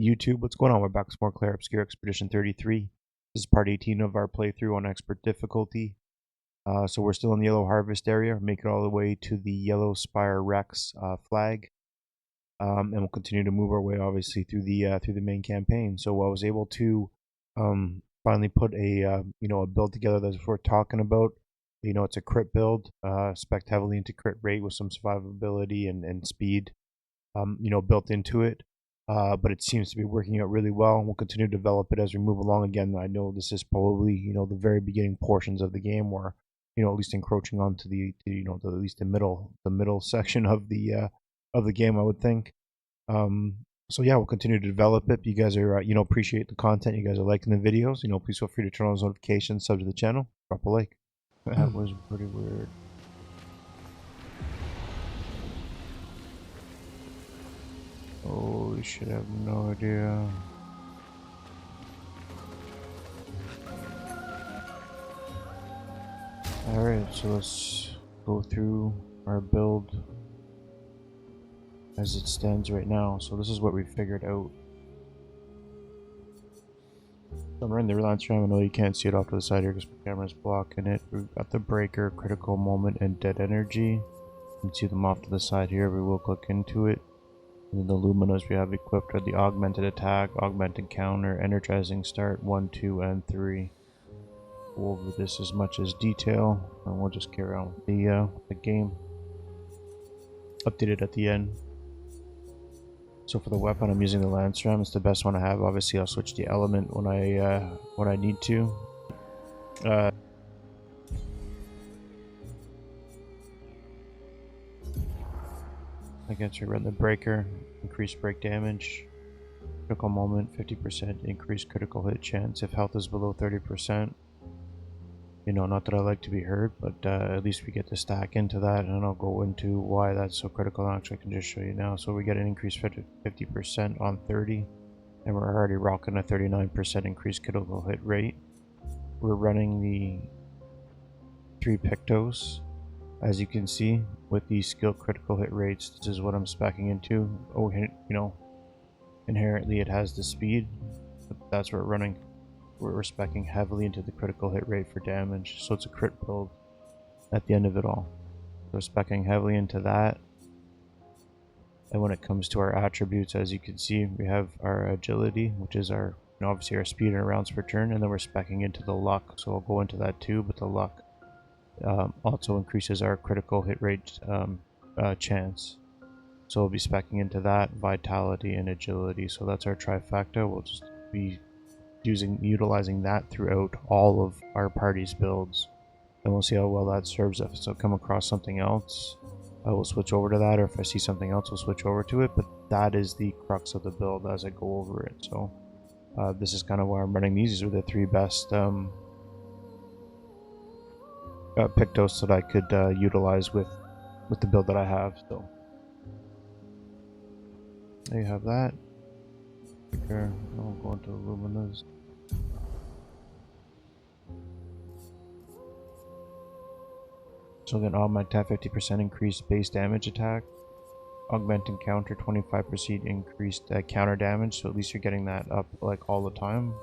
YouTube, what's going on? We're back with more Clair Obscur Expedition 33. This is part 18 of our playthrough on expert difficulty. So we're still in the yellow harvest area, making it all the way to the yellow Spire Rex flag, and we'll continue to move our way, obviously, through the main campaign. So I was able to finally put a a build together that's worth talking about. It's a crit build, spec'd heavily into crit rate with some survivability and speed, built into it. But it seems to be working out really well. We'll continue to develop it as we move along. Again, I know this is probably the very beginning portions of the game, where at least encroaching onto at least the middle section of the game, I would think. So yeah, we'll continue to develop it. You guys are appreciate the content. You guys are liking the videos. Please feel free to turn on those notifications, sub to the channel, drop a like. That was pretty weird. Holy shit, I have no idea. Alright, so let's go through our build as it stands right now. So this is what we figured out. So I'm running the Reliance Ram. I know you can't see it off to the side here because my camera's blocking it. We've got the breaker, critical moment, and dead energy. You can see them off to the side here. We will click into it. And then the Luminas we have equipped are the augmented attack, augmented counter, energizing start 1, 2, and 3. Go over this as much as detail, and we'll just carry on with the game. Updated at the end. So for the weapon, I'm using the Lance Ram. It's the best one I have. Obviously, I'll switch the element when I need to. Against we run the breaker, increased break damage, critical moment 50%, increased critical hit chance if health is below 30%. Not that I like to be hurt, but at least we get to stack into that, and I'll go into why that's so critical. Actually, I can just show you now. So we get an increased 50% on 30, and we're already rocking a 39% increased critical hit rate. We're running the 3 Pictos. As you can see, with the skill critical hit rates, this is what I'm speccing into. Oh, inherently it has the speed, but that's what we're running. We're speccing heavily into the critical hit rate for damage, so it's a crit build at the end of it all. So we're speccing heavily into that. And when it comes to our attributes, as you can see, we have our agility, which is our obviously our speed and rounds per turn, and then we're speccing into the luck, so I'll go into that too, but the luck also increases our critical hit rate chance. So we'll be speccing into that, vitality, and agility. So that's our trifecta. We'll just be utilizing that throughout all of our party's builds, and we'll see how well that serves us. So come across something else, I will switch over to that, or if I see something else, we'll switch over to it. But that is the crux of the build as I go over it. So this is kind of why I'm running these. These are the 3 best Pictos that I could utilize with the build that I have. So there you have that. Okay, I'll go into the Luminas. So again, augment 50% increased base damage attack, augmenting counter 25% increased counter damage. So at least you're getting that up like all the time.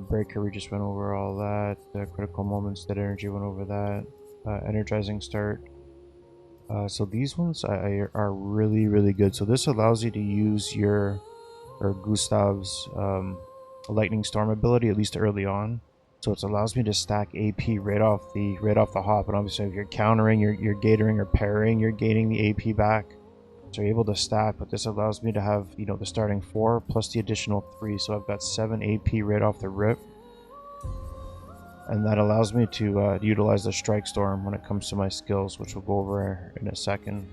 Breaker, we just went over all that. Critical moments, dead energy, went over that. Energizing start. So these ones are really, really good. So this allows you to use Gustave's lightning storm ability, at least early on. So it allows me to stack AP right off the hop. And obviously, if you're countering, you're gatoring or parrying, you're gaining the AP back. So you're able to stack, but this allows me to have, the starting 4 plus the additional 3. So I've got 7 AP right off the rip. And that allows me to utilize the Strike Storm when it comes to my skills, which we'll go over in a second.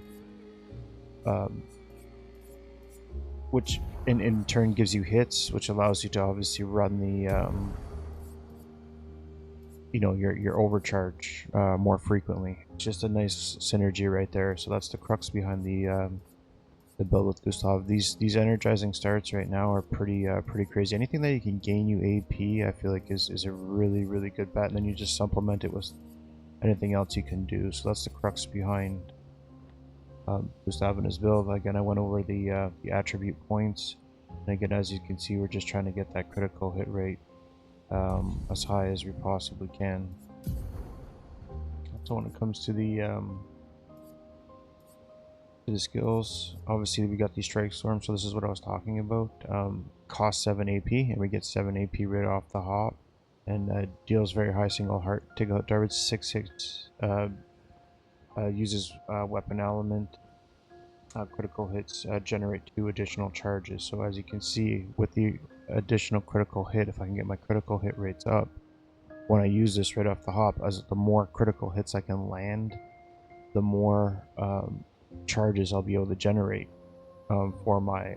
Which in turn gives you hits, which allows you to obviously run the, your overcharge more frequently. It's just a nice synergy right there. So that's the crux behind the build with Gustave. These energizing starts right now are pretty crazy. Anything that you can gain you AP, I feel like is a really, really good bet, and then you just supplement it with anything else you can do. So that's the crux behind Gustave and his build. Again, I went over the attribute points, and again, as you can see, we're just trying to get that critical hit rate as high as we possibly can. So when it comes to the skills, obviously we got the strike storm, so this is what I was talking about. Cost 7 AP, and we get 7 AP right off the hop, and deals very high single heart take out targets, 6 hits, uses weapon element, critical hits generate 2 additional charges. So as you can see, with the additional critical hit, if I can get my critical hit rates up, when I use this right off the hop, as the more critical hits I can land, the more charges I'll be able to generate for my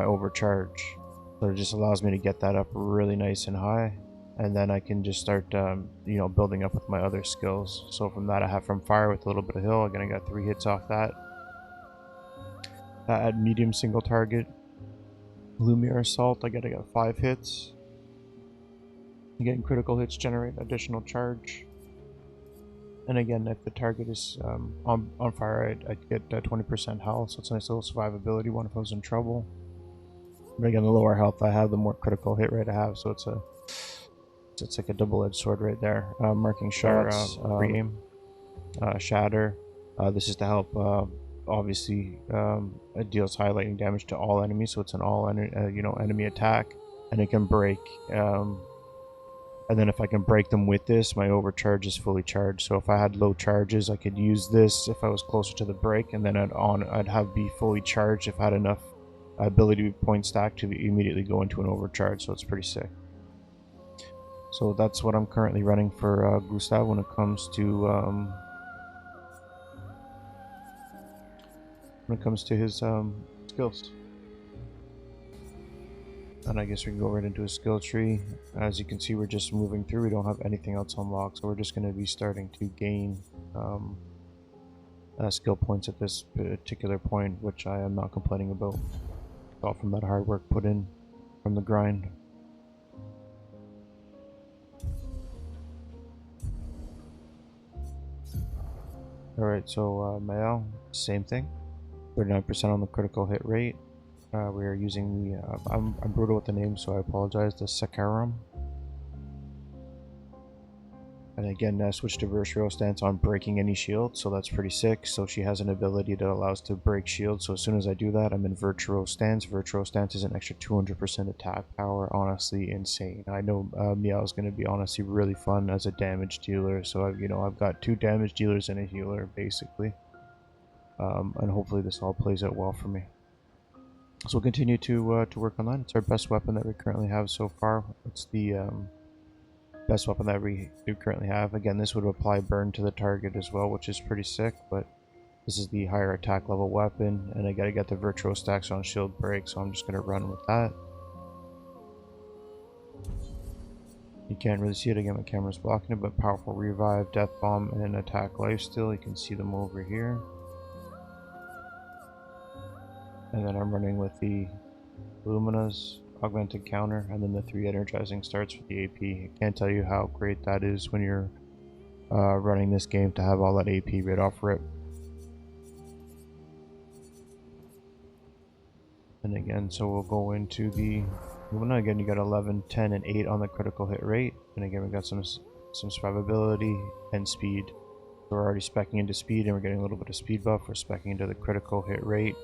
overcharge. So it just allows me to get that up really nice and high, and then I can just start you know, building up with my other skills. So from that, I have from fire with a little bit of hill. Again, I got 3 hits off that. At medium single target Lumina assault, I got 5 hits. Again, critical hits generate additional charge. And again, if the target is on fire, I'd get 20% health, so it's a nice little survivability one if I was in trouble. But again, the lower health I have, the more critical hit rate I have, so it's like a double-edged sword right there. Marking shots, pre-aim, shatter. This is to help, obviously, it deals high lightning damage to all enemies, so it's an all you know, enemy attack, and it can break. And then if I can break them with this, my overcharge is fully charged. So if I had low charges, I could use this if I was closer to the break, and then I'd have be fully charged if I had enough ability point stack to immediately go into an overcharge. So it's pretty sick. So that's what I'm currently running for Gustave when it comes to his skills. And I guess we can go right into a skill tree. As you can see, we're just moving through. We don't have anything else unlocked, so we're just going to be starting to gain skill points at this particular point, which I am not complaining about. It's all from that hard work put in from the grind. Alright, so Maelle, same thing. 39% on the critical hit rate. We are using the, I'm brutal with the name, so I apologize, the Sakaram. And again, I switched to Virtual Stance on breaking any shield, so that's pretty sick. So she has an ability that allows to break shields, so as soon as I do that, I'm in Virtual Stance. Virtual Stance is an extra 200% attack power, honestly insane. I know Maelle is going to be honestly really fun as a damage dealer, so I've got 2 damage dealers and a healer, basically. And hopefully this all plays out well for me. So we'll continue to work on that. It's our best weapon that we currently have so far. It's the best weapon that we do currently have. Again, this would apply burn to the target as well, which is pretty sick, but this is the higher attack level weapon, and I gotta get the virtual stacks on shield break, so I'm just gonna run with that. You can't really see it, again, my camera's blocking it, but powerful revive, death bomb, and attack lifesteal. You can see them over here. And then I'm running with the Lumina's augmented counter, and then the 3 energizing starts with the AP. I can't tell you how great that is when you're running this game to have all that AP right off rip. And again, so we'll go into the Lumina. Again, you got 11, 10, and 8 on the critical hit rate. And again, we got some survivability and speed. So we're already speccing into speed, and we're getting a little bit of speed buff. We're speccing into the critical hit rate.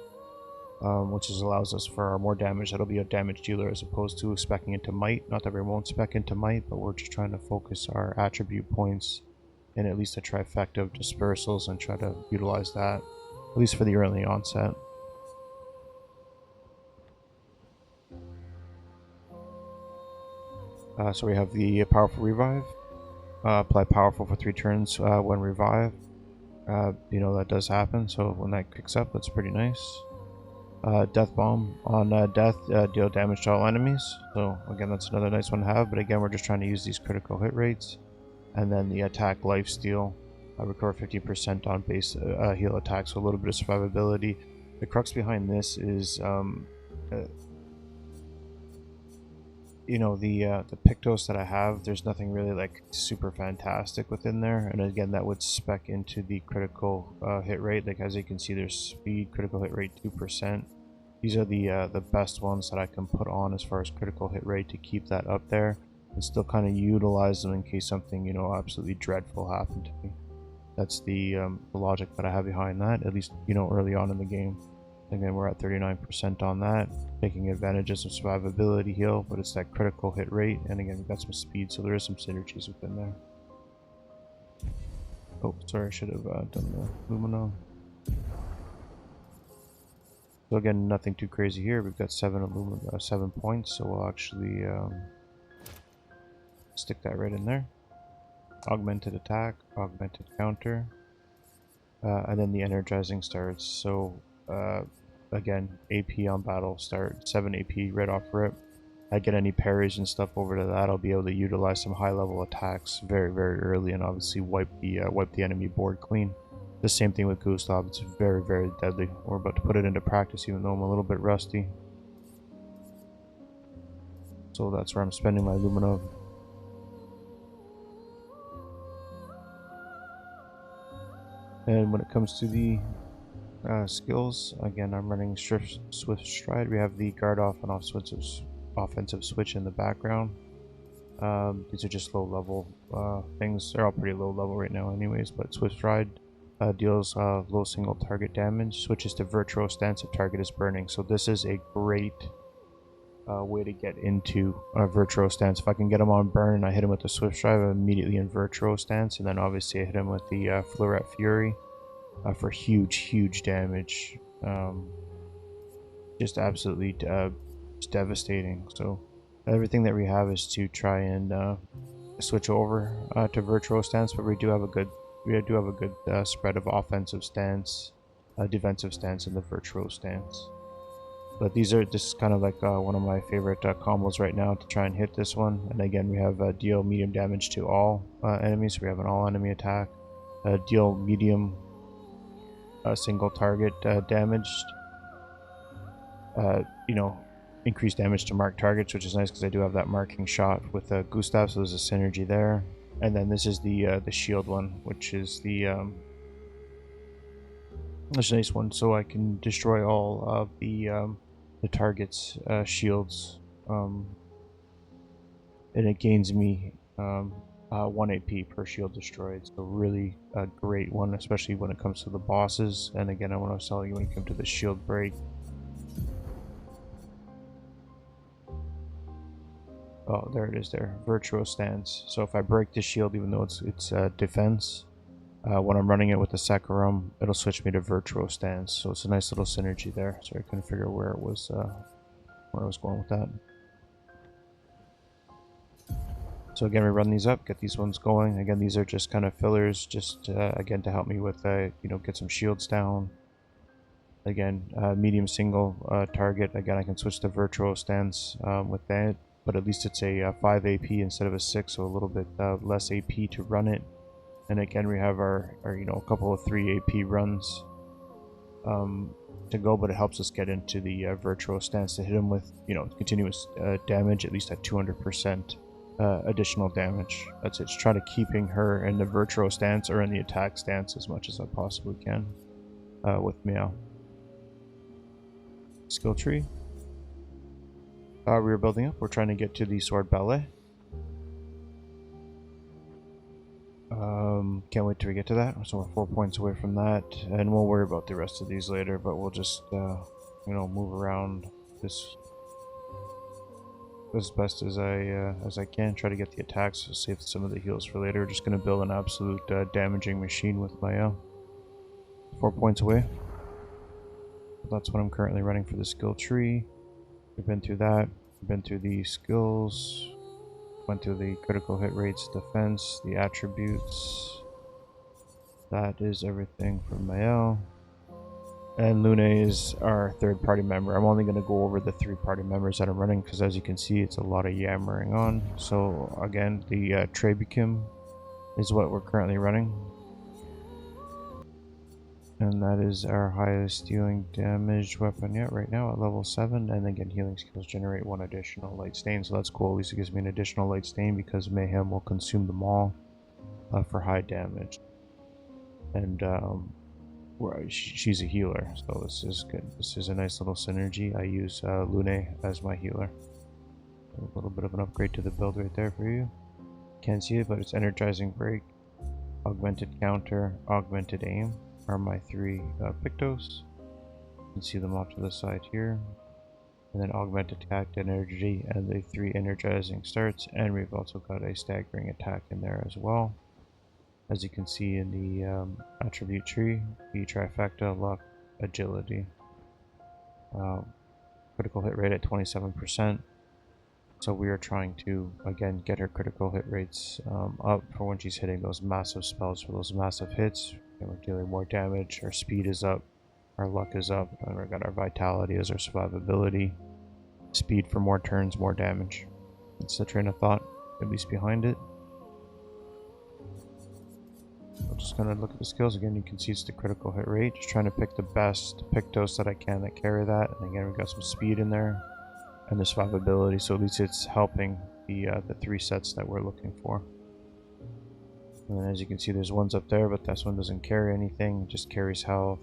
Which allows us for more damage. That'll be a damage dealer as opposed to speccing into might. Not that we won't spec into might, but we're just trying to focus our attribute points in at least a trifecta of dispersals and try to utilize that, at least for the early onset. So we have the powerful revive. Apply powerful for 3 turns when revive. That does happen, so when that kicks up, that's pretty nice. Death bomb on death, deal damage to all enemies, so again that's another nice one to have, but again we're just trying to use these critical hit rates. And then the attack lifesteal, recover 50% on base heal attacks, so a little bit of survivability. The crux behind this is you know, the Pictos that I have, there's nothing really like super fantastic within there, and again that would spec into the critical hit rate. Like as you can see, there's speed, critical hit rate 2%. These are the best ones that I can put on as far as critical hit rate to keep that up there and still kind of utilize them in case something, you know, absolutely dreadful happened to me. That's the logic that I have behind that, at least, you know, early on in the game. Again, we're at 39% on that, taking advantage of some survivability heal, but it's that critical hit rate, and again, we've got some speed, so there is some synergies within there. Oh, sorry, I should have done the Lumina. So again, nothing too crazy here. We've got 7 points, so we'll actually stick that right in there. Augmented attack, augmented counter, and then the energizing starts. So again, AP on battle start, 7 AP right off rip. I get any parries and stuff over to that, I'll be able to utilize some high level attacks very, very early and obviously wipe the enemy board clean. The same thing with Gustave, it's very, very deadly. We're about to put it into practice even though I'm a little bit rusty. So that's where I'm spending my Lumina. And when it comes to the skills, again, I'm running Swift Stride. We have the guard off and offensive switch in the background. These are just low level things. They're all pretty low level right now anyways, but Swift Stride deals low single target damage, switches to Virtual Stance if target is burning. So this is a great way to get into Virtual Stance. If I can get him on burn and I hit him with the Swift Stride, I'm immediately in Virtual Stance, and then obviously I hit him with the Fleuret Fury for huge damage. Just absolutely just devastating. So everything that we have is to try and switch over to Virtual Stance, but we do have a good spread of offensive stance, defensive stance, and the Virtual Stance. But this is kind of like one of my favorite combos right now to try and hit this one. And again, we have deal medium damage to all enemies. So we have an all enemy attack, deal medium single target damaged. You know, increased damage to marked targets, which is nice because I do have that marking shot with Gustave, so there's a synergy there. And then this is the shield one, which is that's a nice one, so I can destroy all of the target's shields, and it gains me 1 AP per shield destroyed. So really a great one, especially when it comes to the bosses. And again, I want to tell you when it comes to the shield break. Oh, there it is there. Virtual Stance. So if I break the shield, even though it's defense, when I'm running it with the Saccharum, it'll switch me to Virtual Stance. So it's a nice little synergy there. So I couldn't figure where I was going with that. So again, we run these up, get these ones going. Again, these are just kind of fillers, just again to help me with you know, get some shields down. Again, medium single target. Again, I can switch to Virtual Stance with that. But at least it's a 5 AP instead of a 6, so a little bit less AP to run it. And again, we have our you know, a couple of 3 AP runs to go, but it helps us get into the Virtual Stance to hit him with, you know, continuous damage, at least at 200% additional damage. That's it. Just try to keeping her in the Virtual Stance or in the attack stance as much as I possibly can with Maelle. Skill tree. We were building up. We're trying to get to the sword ballet. Can't wait till we get to that. So we're 4 points away from that, and we'll worry about the rest of these later. But we'll just, you know, move around this as best as I can. Try to get the attacks, save some of the heals for later. Just gonna build an absolute damaging machine with Maelle. 4 points away. That's what I'm currently running for the skill tree. We've been through that. We've been through the skills. Went through the critical hit rates, defense, the attributes. That is everything for Maelle. And Lune is our third party member. I'm only going to go over the 3 party members that I'm running because, as you can see, it's a lot of yammering on. So again, the Trebuchem is what we're currently running. And that is our highest dealing damage weapon yet right now at level 7. And again, healing skills generate 1 additional light stain, so that's cool. At least it gives me an additional light stain because Mayhem will consume them all for high damage. And she's a healer, so this is good. This is a nice little synergy. I use Lune as my healer. A little bit of an upgrade to the build right there for you. Can't see it, but it's energizing break, augmented counter, augmented aim are my 3 Pictos. You can see them off to the side here. And then augmented attack energy and the 3 energizing starts, and we've also got a staggering attack in there as well. As you can see in the attribute tree, the trifecta, luck, agility. Critical hit rate at 27%. So we are trying to, again, get her critical hit rates up for when she's hitting those massive spells for those massive hits. And we're dealing more damage, our speed is up, our luck is up, and we've got our vitality as our survivability. Speed for more turns, more damage. That's the train of thought, at least behind it. I'm just going to look at the skills again. You can see it's the critical hit rate. Just trying to pick the best Pictos that I can that carry that. And again, we've got some speed in there and the survivability, so at least it's helping the 3 sets that we're looking for. And then as you can see, there's ones up there, but this one doesn't carry anything, it just carries health.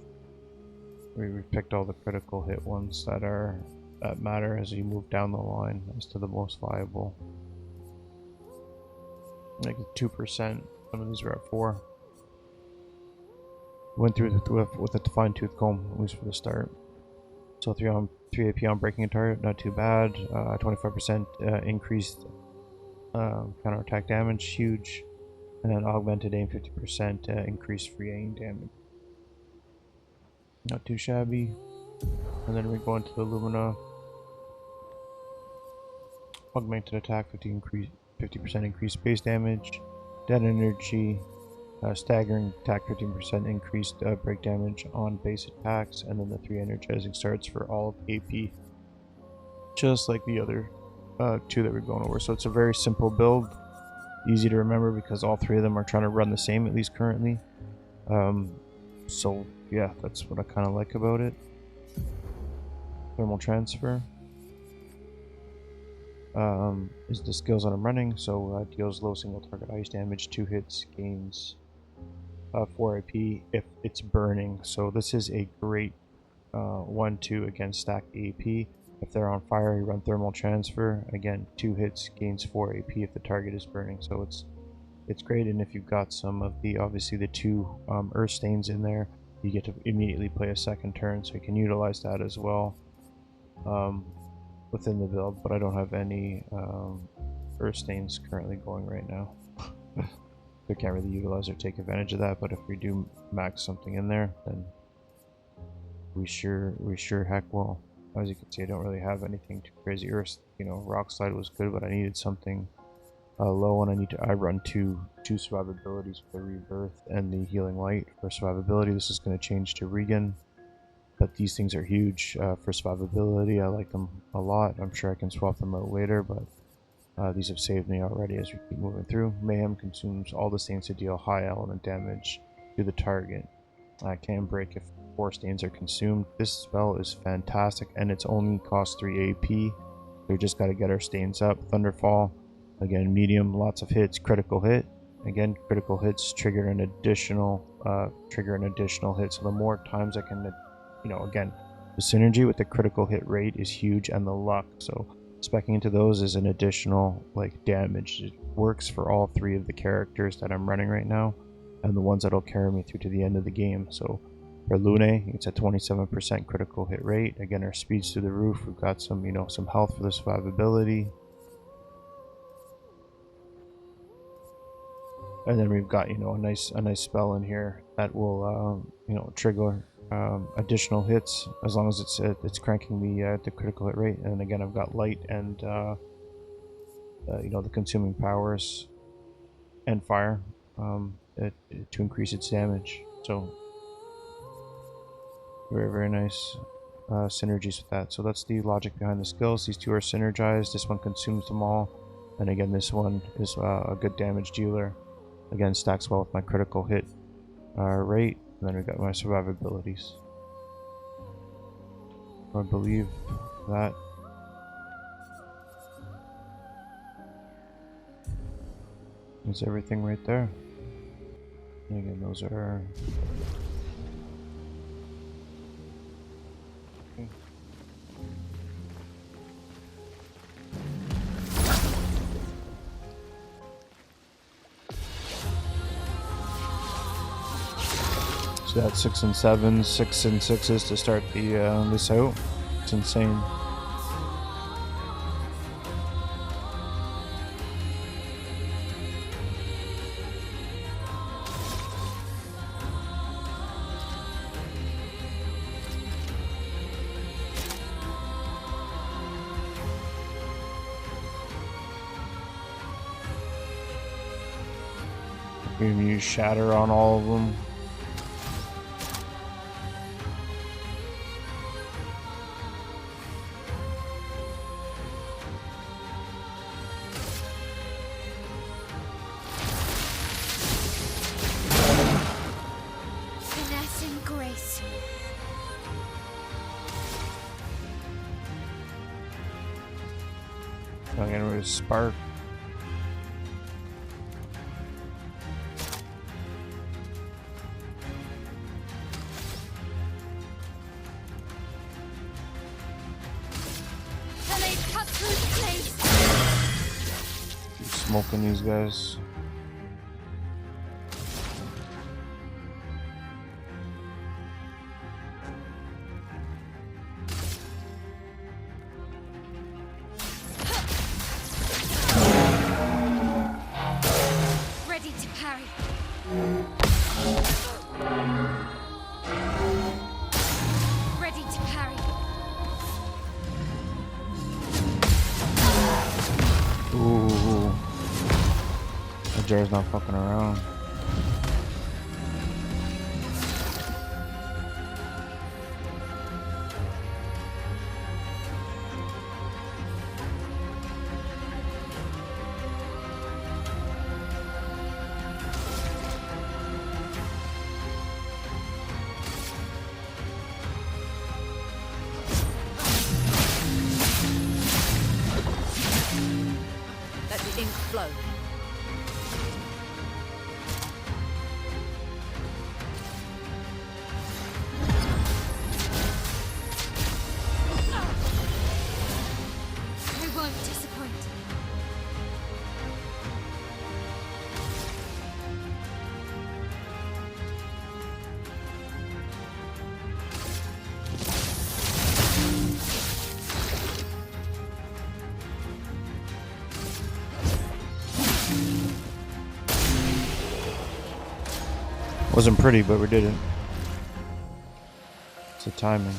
We picked all the critical hit ones that matter as you move down the line as to the most viable. Like 2%, some of these are at 4. Went through with a fine tooth comb, at least for the start. So 3 AP on breaking a target, not too bad. 25% increased counterattack damage, huge. And then augmented aim, 50% increased free aim damage. Not too shabby. And then we go into the Lumina. Augmented attack, 50% increased base damage. Dead energy. Staggering attack, 15% increased break damage on base attacks, and then the 3 energizing starts for all of AP, just like the other 2 that we're going over. So it's a very simple build, easy to remember because all 3 of them are trying to run the same, at least currently. So yeah, that's what I kind of like about it. Thermal transfer is the skills that I'm running. So deals low single target ice damage, 2 hits, gains 4 AP if it's burning. So this is a great 1-2 against stacked AP. If they're on fire, you run thermal transfer. Again, 2 hits, gains 4 AP if the target is burning. So it's great. And if you've got some of the, obviously the 2 earth stains in there, you get to immediately play a second turn, so you can utilize that as well within the build. But I don't have any earth stains currently going right now. We can't really utilize or take advantage of that, but if we do max something in there, then we sure heck will. As you can see, I don't really have anything too crazy. Earth, rock slide was good, but I needed something low, and I run two survivabilities for the rebirth and the healing light for survivability. This is going to change to Regan, but these things are huge for survivability. I like them a lot. I'm sure I can swap them out later, but these have saved me already as we keep moving through. Mayhem consumes all the stains to deal high element damage to the target. Can break if 4 stains are consumed. This spell is fantastic, and it's only cost 3 AP. We just got to get our stains up. Thunderfall, again, medium, lots of hits. Critical hit, again, critical hits trigger an additional hit. So the more times I can, again, the synergy with the critical hit rate is huge, and the luck. So speccing into those is an additional damage. It works for all 3 of the characters that I'm running right now, and the ones that'll carry me through to the end of the game. So for Lune, it's a 27% critical hit rate. Again, our speed's through the roof. We've got some, some health for the survivability. And then we've got, a nice spell in here that will, trigger additional hits as long as it's cranking the critical hit rate. And again, I've got light and the consuming powers and fire to increase its damage. So very nice synergies with that. So that's the logic behind the skills. These 2 are synergized. This one consumes them all, and again, this one is a good damage dealer. Again, stacks well with my critical hit rate. And then we got my survivabilities. I believe that. Is everything right there. And again, those are... So that's 6 and 7s, 6 and 6s to start the this out. It's insane. We can use shatter on all of them. I'm gonna rid of Spark. Keep smoking these guys. Jar's not fucking around. Let the ink flow. Wasn't pretty, but we did it. It's the timing.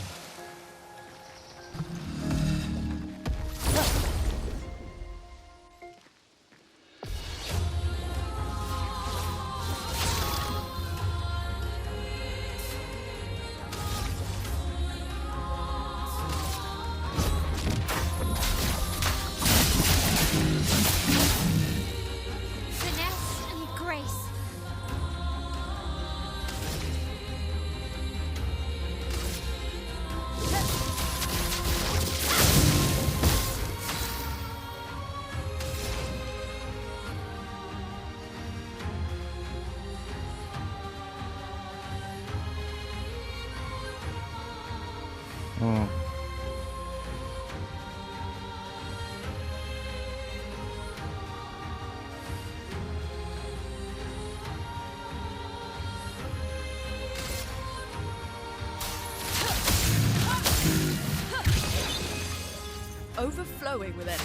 Overflowing with energy.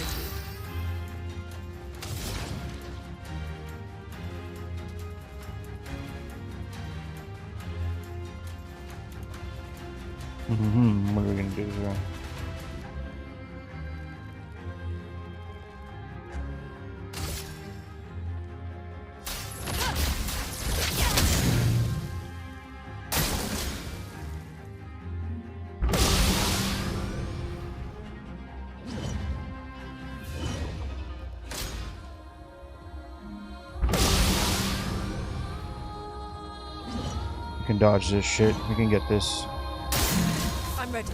What are we gonna do here? We can dodge this shit. We can get this. I'm ready.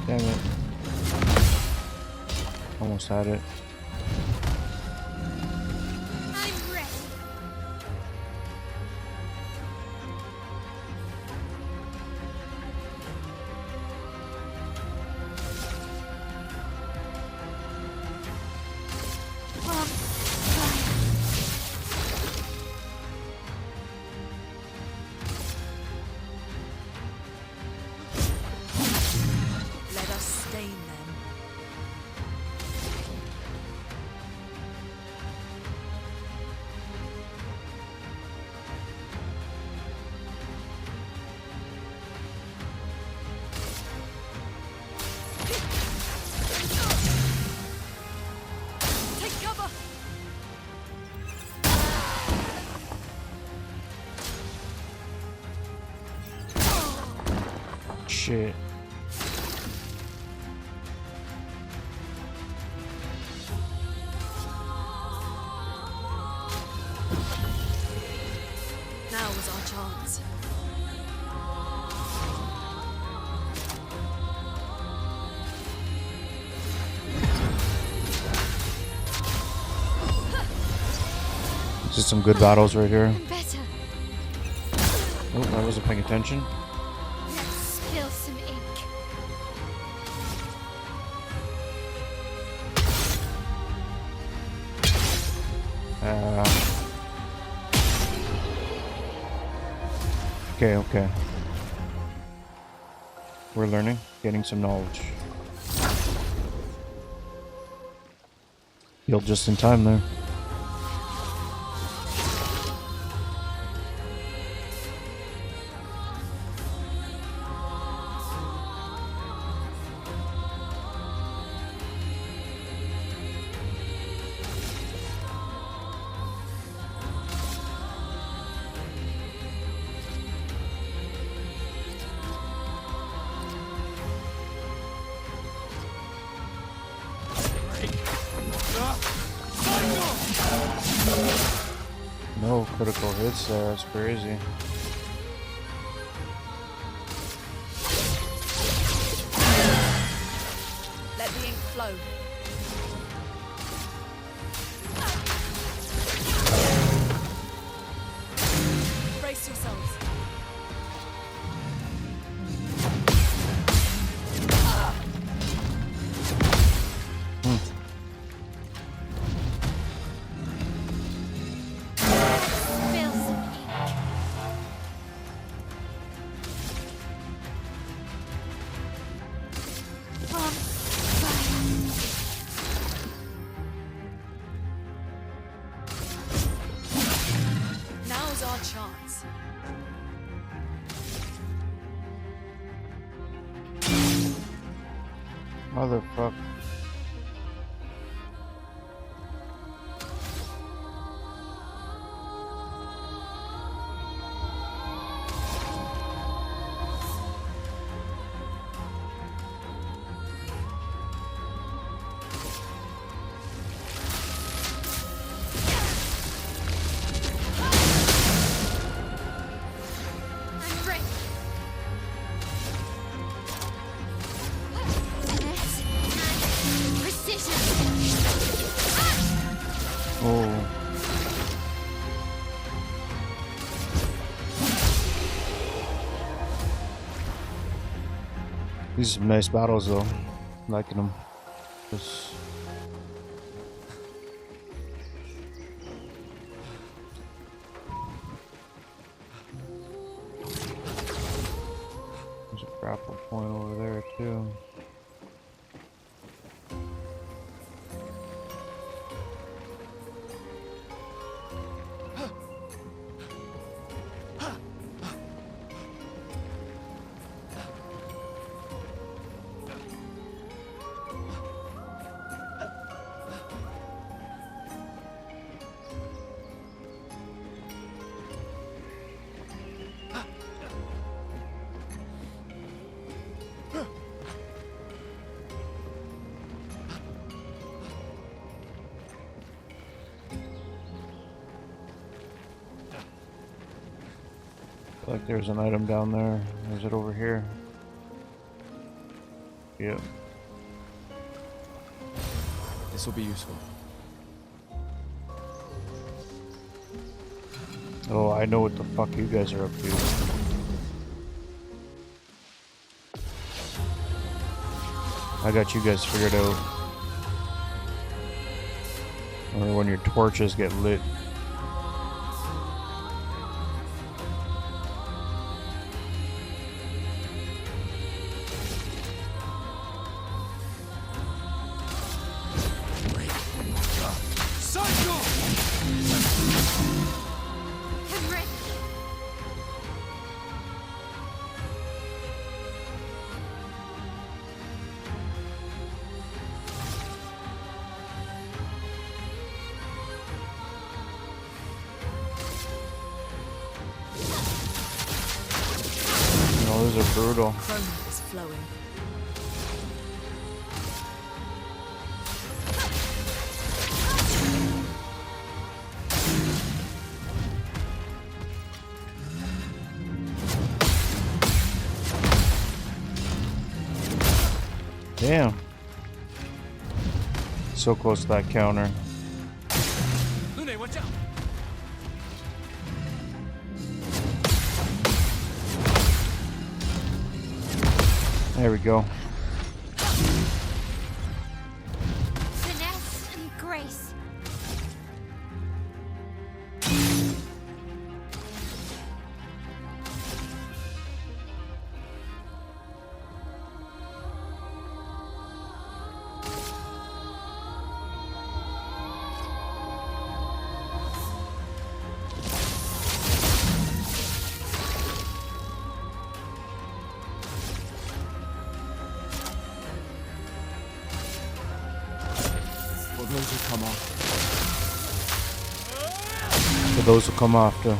Damn it. Almost had it. I'm ready. Let us stain them. Take cover. Shit. Now was our chance. Just some good battles right here. Better. Oh, I wasn't paying attention. Let's spill some ink. Okay, okay. We're learning, getting some knowledge. Healed just in time there. No critical hits there, that's crazy. Let the ink flow. Brace yourselves. Spill some ink. On Now's our chance. Motherfucker. I'm ready. Finesse and precision. Oh. These are some nice battles though. Liking them. Just there's a grapple point over there too. Like there's an item down there. Is it over here? Yeah. This will be useful. Oh, I know what the fuck you guys are up to. I got you guys figured out. Or when your torches get lit. Henrik! No, those are brutal. Chroma is flowing. Damn. So close to that counter. Lune, watch out! There we go. Finesse and grace. For those who come off. For those who come after.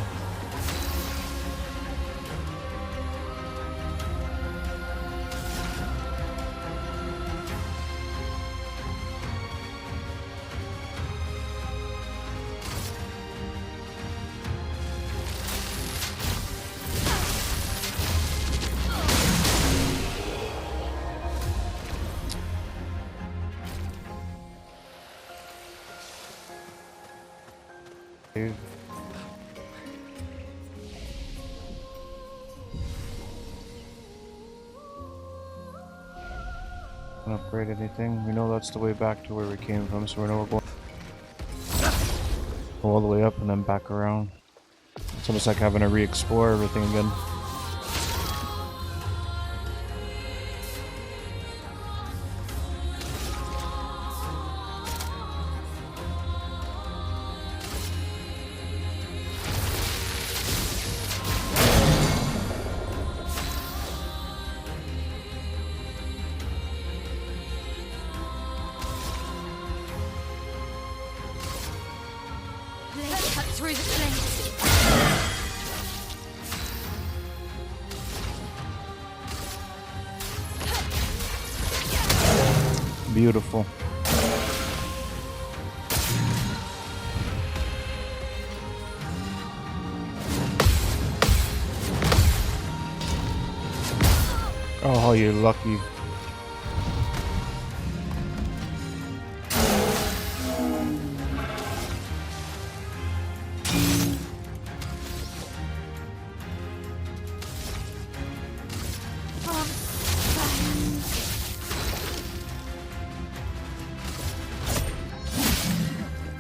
Dude. Can upgrade anything? We know that's the way back to where we came from, so we know we're going all the way up and then back around. It's almost like having to re-explore everything again. Blade cut through the flames. Beautiful. Oh, you're lucky.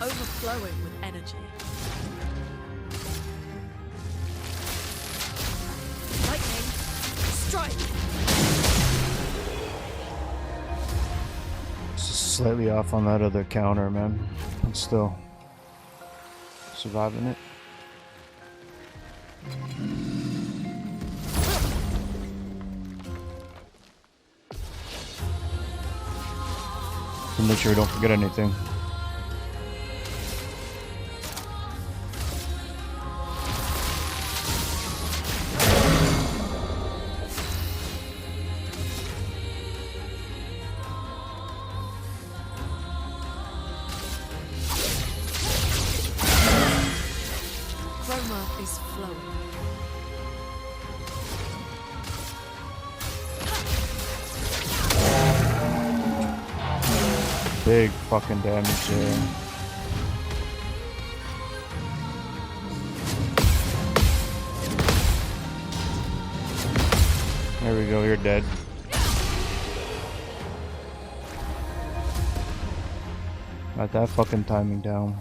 Overflowing with energy. Lightning, strike! Just slightly off on that other counter, man. I'm still surviving it. So make sure we don't forget anything. Chroma is flowing. big fucking damage there. There we go, you're dead. Got that fucking timing down.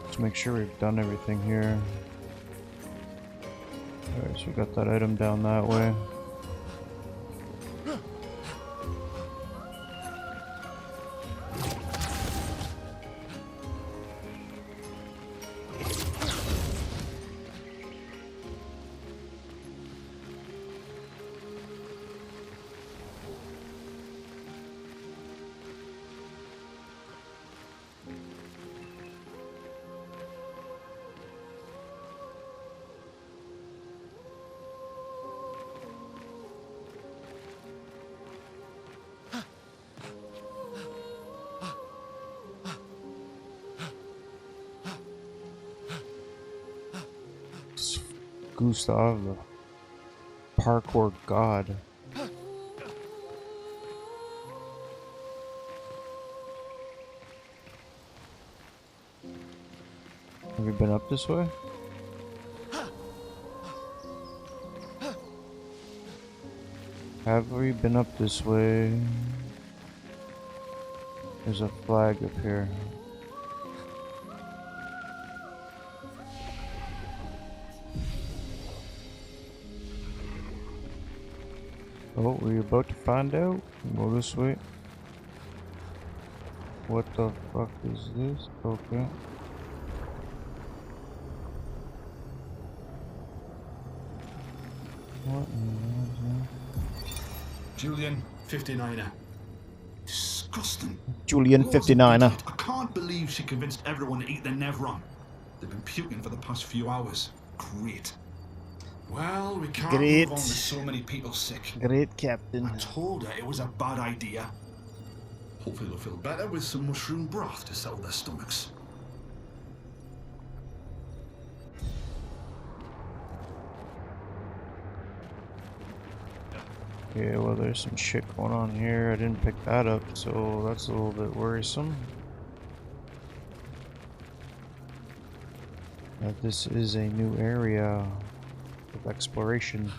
Let's make sure we've done everything here. Alright, so we got that item down that way. Gustave, the parkour god. Have we been up this way? Have we been up this way? There's a flag up here. Oh, we're about to find out. Go this way. What the fuck is this? Okay. What in Julian, 59er. Disgusting. Julian, 59er. I can't believe she convinced everyone to eat the Nevron. They've been puking for the past few hours. Great. Well, we can't Great. move on with so many people sick. Great, Captain. I told her it was a bad idea. Hopefully they'll feel better with some mushroom broth to settle their stomachs. Yeah, well, there's some shit going on here. I didn't pick that up, so that's a little bit worrisome. This is a new area of exploration.